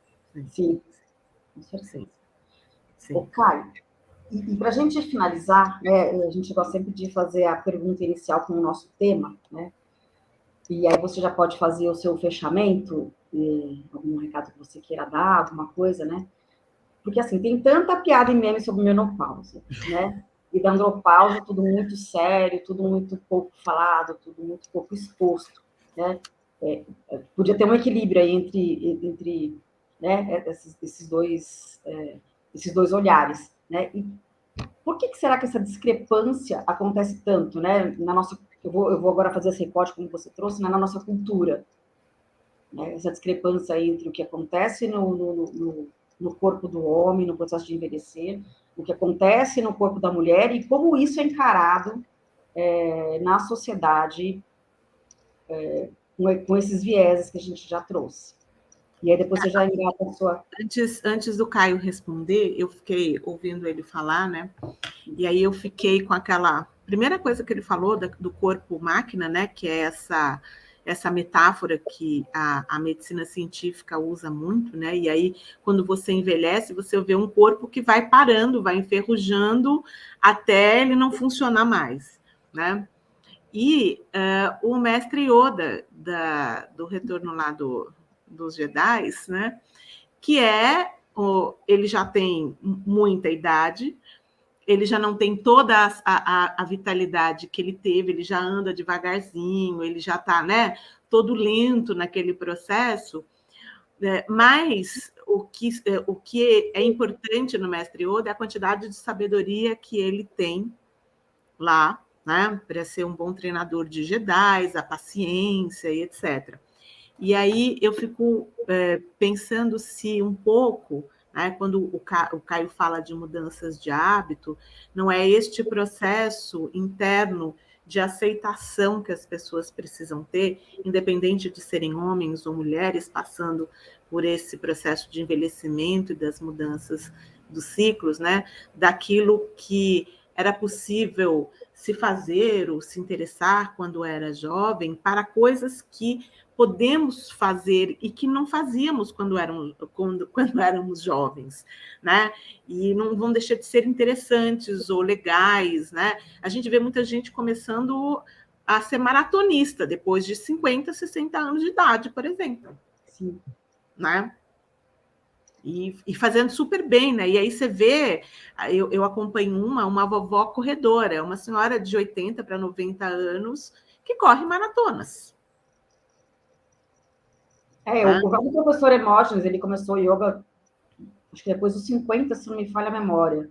Sim, com certeza. Ô, Caio, e para a gente finalizar, né, a gente gosta sempre de fazer a pergunta inicial com o nosso tema, né? E aí você já pode fazer o seu fechamento, algum recado que você queira dar, alguma coisa, né? Porque, assim, tem tanta piada e meme sobre menopausa, né? E da andropausa, tudo muito sério, tudo muito pouco falado, tudo muito pouco exposto, né? Podia ter um equilíbrio aí entre né, esses dois olhares, né? E por que será que essa discrepância acontece tanto, né? Na nossa, eu vou agora fazer esse recorte, como você trouxe, né, na nossa cultura, né? Essa discrepância entre o que acontece no corpo do homem, no processo de envelhecer, o que acontece no corpo da mulher e como isso é encarado na sociedade com esses vieses que a gente já trouxe. E aí depois você já engata a sua... Antes do Caio responder, eu fiquei ouvindo ele falar, né? E aí eu fiquei com aquela primeira coisa que ele falou do corpo-máquina, né? Que é essa metáfora que a medicina científica usa muito, né? E aí, quando você envelhece, você vê um corpo que vai parando, vai enferrujando até ele não funcionar mais, né? E o mestre Yoda, do Retorno lá dos Jedi, né? Que ele já tem muita idade, ele já não tem toda a vitalidade que ele teve, ele já anda devagarzinho, ele já está, né, todo lento naquele processo, mas o que é importante no Mestre Yoda é a quantidade de sabedoria que ele tem lá, né, para ser um bom treinador de Jedi, a paciência e etc. E aí eu fico pensando se um pouco, né, quando o Caio fala de mudanças de hábito, não é este processo interno de aceitação que as pessoas precisam ter, independente de serem homens ou mulheres, passando por esse processo de envelhecimento e das mudanças dos ciclos, né, daquilo que era possível se fazer ou se interessar quando era jovem para coisas que podemos fazer e que não fazíamos quando éramos jovens, né? E não vão deixar de ser interessantes ou legais, né? A gente vê muita gente começando a ser maratonista depois de 50, 60 anos de idade, por exemplo. Sim. Né? E fazendo super bem, né? E aí você vê, eu acompanho uma vovó corredora, uma senhora de 80 para 90 anos que corre maratonas. O próprio professor Hermógenes, ele começou yoga, acho que depois dos 50, se não me falha a memória,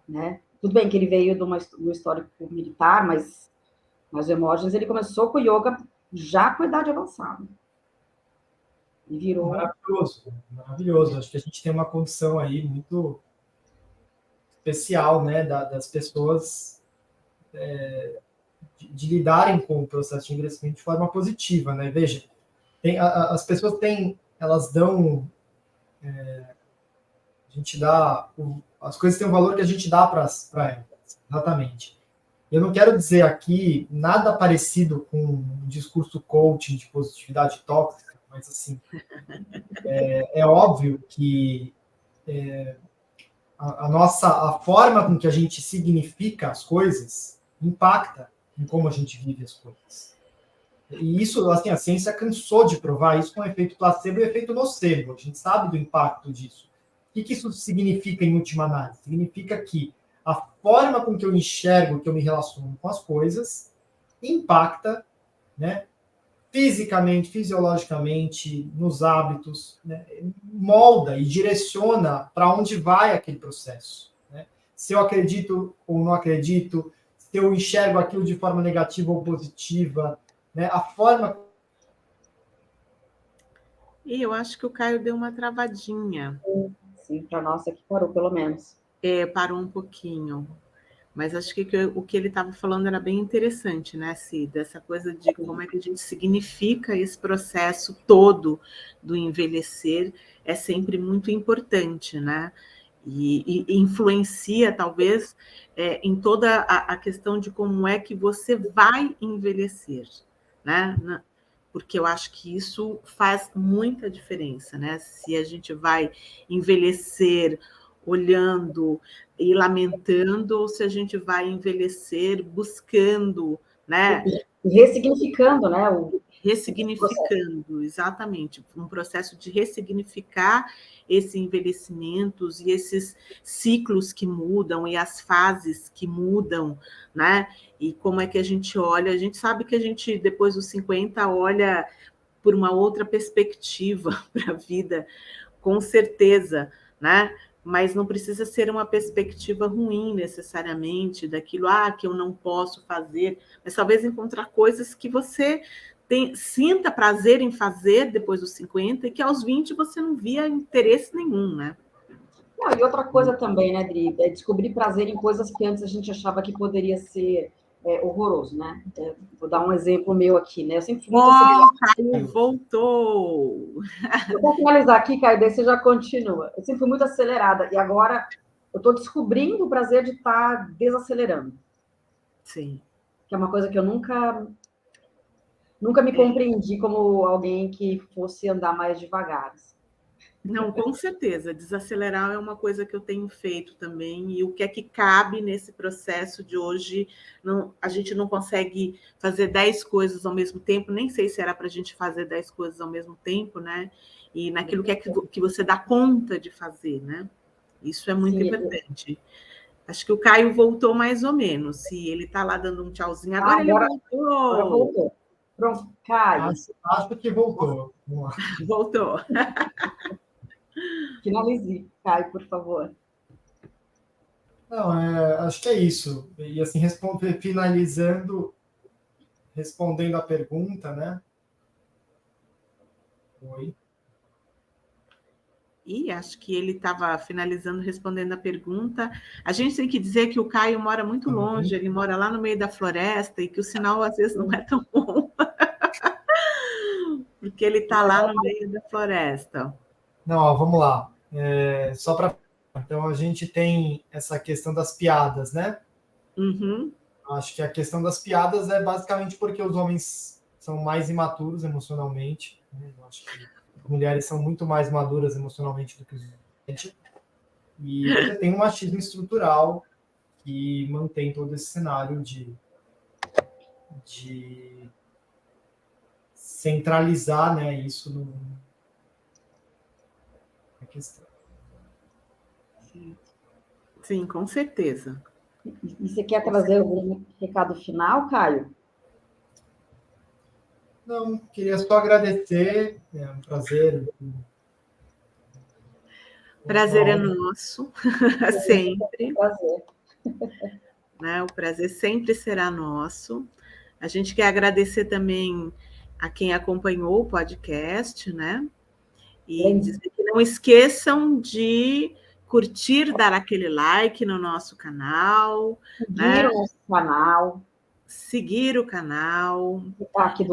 né? Tudo bem que ele veio de um histórico militar, mas o Hermógenes, ele começou com yoga já com idade avançada. E virou... Maravilhoso, maravilhoso. Acho que a gente tem uma condição aí muito especial, né, das pessoas de lidarem com o processo de envelhecimento de forma positiva, né? Veja, as pessoas elas dão, a gente dá, as coisas têm um valor que a gente dá para elas, exatamente. Eu não quero dizer aqui nada parecido com um discurso coaching de positividade tóxica, mas assim, é óbvio que a forma com que a gente significa as coisas impacta em como a gente vive as coisas. E isso, assim, a ciência cansou de provar isso com o efeito placebo e o efeito nocebo. A gente sabe do impacto disso. O que isso significa em última análise? Significa que A forma com que eu enxergo, que eu me relaciono com as coisas, impacta, né, fisicamente, fisiologicamente, nos hábitos, né, molda e direciona para onde vai aquele processo. Né? Se eu acredito ou não acredito, se eu enxergo aquilo de forma negativa ou positiva, né, a forma... E eu acho que o Caio deu uma travadinha. Sim, para nós aqui parou, pelo menos. Parou um pouquinho. Mas acho que o que ele estava falando era bem interessante, né, Cida? Essa coisa de como é que a gente significa esse processo todo do envelhecer é sempre muito importante, né? E influencia, talvez, em toda a questão de como é que você vai envelhecer, né? Porque eu acho que isso faz muita diferença, né? Se a gente vai envelhecer olhando e lamentando, ou se a gente vai envelhecer buscando, né? E ressignificando, né? Ressignificando, exatamente, um processo de ressignificar esses envelhecimentos e esses ciclos que mudam e as fases que mudam, né? E como é que a gente olha, a gente sabe que a gente, depois dos 50, olha por uma outra perspectiva para a vida, com certeza, né? Mas não precisa ser uma perspectiva ruim necessariamente, daquilo que eu não posso fazer, mas talvez encontrar coisas que você sinta prazer em fazer depois dos 50 e que aos 20 você não via interesse nenhum, né? Não, e outra coisa também, né, Dri, é descobrir prazer em coisas que antes a gente achava que poderia ser horroroso, né? Vou dar um exemplo meu aqui, né? Eu sempre fui muito acelerada. Caio voltou! Eu vou finalizar aqui, Caio, daí você já continua. Eu sempre fui muito acelerada e agora eu estou descobrindo o prazer de estar desacelerando. Sim. Que é uma coisa que eu nunca me compreendi como alguém que fosse andar mais devagar. Não, com certeza. Desacelerar é uma coisa que eu tenho feito também. E o que é que cabe nesse processo de hoje? Não, a gente não consegue fazer 10 coisas ao mesmo tempo. Nem sei se era para a gente fazer 10 coisas ao mesmo tempo, né? E naquilo que é que você dá conta de fazer, né? Isso é muito importante. Acho que o Caio voltou mais ou menos. Se ele está lá dando um tchauzinho. Agora ele voltou. Agora voltou. Pronto, Caio. Acho que voltou. Voltou. Finalize, Caio, por favor. Não, acho que é isso. E assim, finalizando, respondendo a pergunta, né? Oi. E acho que ele estava finalizando, respondendo a pergunta. A gente tem que dizer que o Caio mora muito longe, ele mora lá no meio da floresta e que o sinal às vezes não é tão bom. Porque ele está lá no meio da floresta. Não, ó, vamos lá. Só para... Então, a gente tem essa questão das piadas, né? Uhum. Acho que a questão das piadas é basicamente porque os homens são mais imaturos emocionalmente. Né? Eu acho que as mulheres são muito mais maduras emocionalmente do que os homens. E você tem um machismo estrutural que mantém todo esse cenário de centralizar, né, isso na questão. Sim, com certeza. E você quer trazer algum recado final, Caio? Não, queria só agradecer, é um prazer. Prazer é nosso, sempre. Prazer. Né? O prazer sempre será nosso. A gente quer agradecer também a quem acompanhou o podcast, né? E dizer que não esqueçam de curtir, dar aquele like no nosso canal. Seguir o nosso canal. Seguir o canal. Aqui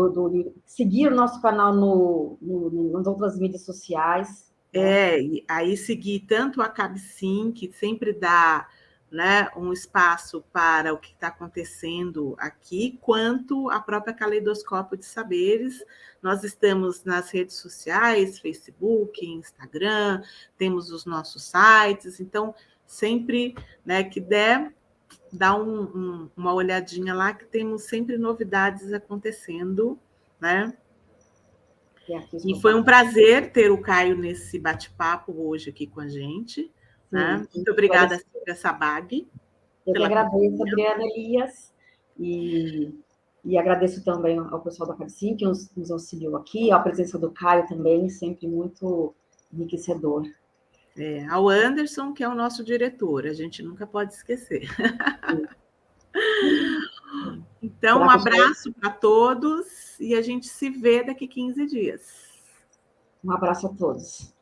seguir o nosso canal nas outras mídias sociais. E aí seguir tanto a CabSim, que sempre dá, né, um espaço para o que está acontecendo aqui, quanto a própria Caleidoscópio de Saberes. Nós estamos nas redes sociais, Facebook, Instagram, temos os nossos sites, então sempre, né, que der, dá uma olhadinha lá, que temos sempre novidades acontecendo, né? E foi um prazer ter o Caio nesse bate-papo hoje aqui com a gente. Né? Muito obrigada, Silvia Sabag. Eu que agradeço, Adriana Elias, e agradeço também ao pessoal da Capsim, que nos auxiliou aqui, a presença do Caio também, sempre muito enriquecedor. Ao Anderson, que é o nosso diretor, a gente nunca pode esquecer. Então, um abraço para todos e a gente se vê daqui 15 dias. Um abraço a todos.